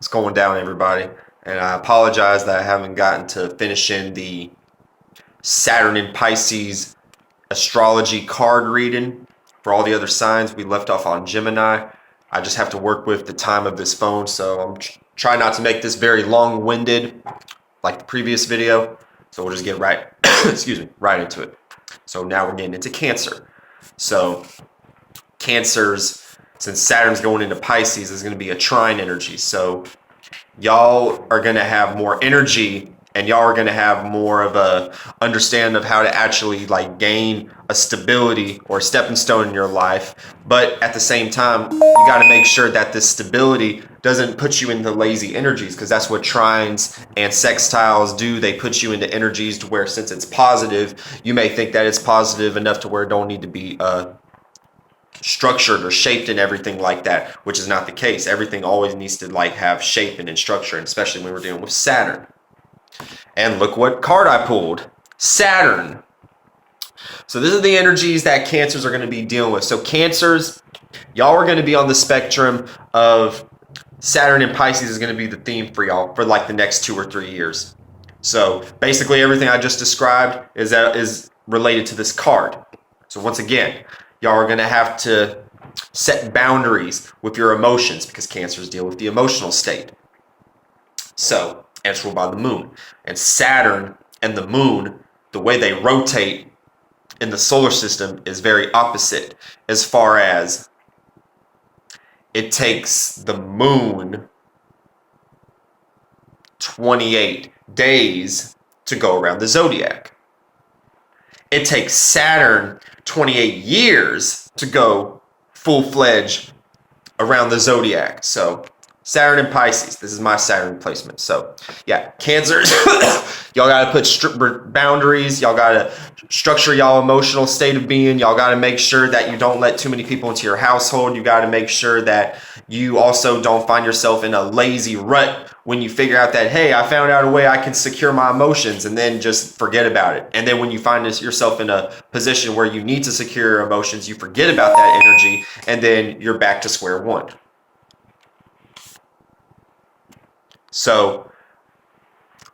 What's going down, everybody? And I apologize that I haven't gotten to finish in the Saturn in Pisces astrology card reading for all the other signs. We left off on Gemini. I just have to work with the time of this phone, so I'm trying not to make this very long-winded like the previous video. So we'll just get right, right into it. So now we're getting into Cancer. So Cancers, since Saturn's going into Pisces, is going to be a trine energy. So y'all are going to have more energy, and y'all are going to have more of a understanding of how to actually like gain a stability or a stepping stone in your life. But at the same time, you got to make sure that this stability doesn't put you into lazy energies, because that's what trines and sextiles do. They put you into energies to where, since it's positive, you may think that it's positive enough to where it don't need to be structured or shaped and everything like that, which is not the case. Everything always needs to like have shape and structure, and especially when we're dealing with Saturn. And look what card I pulled. Saturn. So this is the energies that Cancers are going to be dealing with. So Cancers, y'all are going to be on the spectrum of Saturn and Pisces is going to be the theme for y'all for like the next 2 or 3 years. So basically everything I just described is related to this card. So once again, y'all are going to have to set boundaries with your emotions, because Cancers deal with the emotional state. So, and it's ruled by the moon. And Saturn and the moon, the way they rotate in the solar system is very opposite, as far as it takes the moon 28 days to go around the zodiac. It takes Saturn 28 years to go full-fledged around the zodiac. So Saturn and Pisces, this is my Saturn placement. So yeah, Cancers, y'all got to put boundaries. Y'all got to structure y'all emotional state of being. Y'all got to make sure that you don't let too many people into your household. You got to make sure that you also don't find yourself in a lazy rut when you figure out that, hey, I found out a way I can secure my emotions, and then just forget about it. And then when you find yourself in a position where you need to secure your emotions, you forget about that energy, and then you're back to square one. So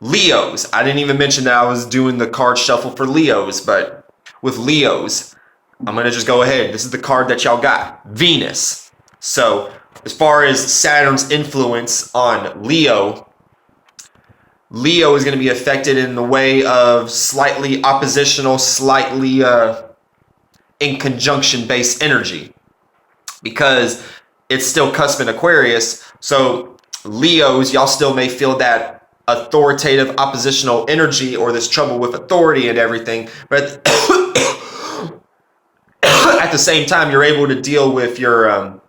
Leos, I didn't even mention that I was doing the card shuffle for Leos, but with Leos, I'm going to just go ahead. This is the card that y'all got, Venus. So as far as Saturn's influence on Leo, Leo is going to be affected in the way of slightly oppositional, slightly in conjunction based energy, because it's still cusp in Aquarius. So Leos, y'all still may feel that authoritative oppositional energy, or this trouble with authority and everything, but at the same time, you're able to deal with your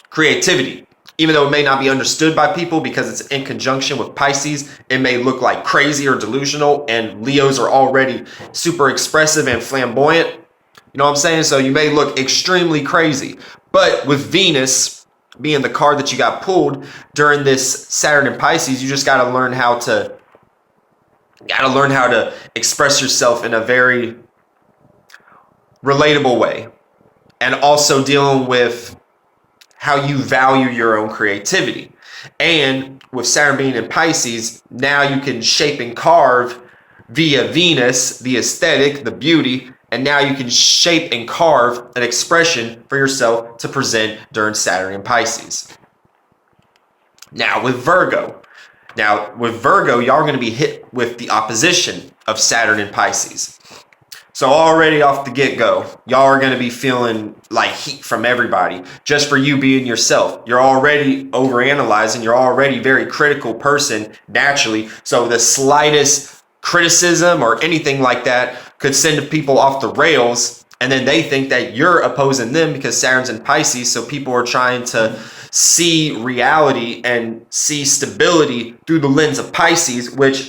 creativity. Even though it may not be understood by people because it's in conjunction with Pisces, it may look like crazy or delusional, and Leos are already super expressive and flamboyant. You know what I'm saying? So you may look extremely crazy. But with Venus being the card that you got pulled during this Saturn and Pisces, you just got to learn how to express yourself in a very relatable way, and also dealing with how you value your own creativity. And with Saturn being in Pisces, now you can shape and carve via Venus, the aesthetic, the beauty, and now you can shape and carve an expression for yourself to present during Saturn and Pisces. Now with Virgo, y'all are going to be hit with the opposition of Saturn and Pisces. So already off the get-go, y'all are going to be feeling like heat from everybody just for you being yourself. You're already overanalyzing. You're already a very critical person naturally. So the slightest criticism or anything like that could send people off the rails, and then they think that you're opposing them because Saturn's in Pisces. So people are trying to see reality and see stability through the lens of Pisces, which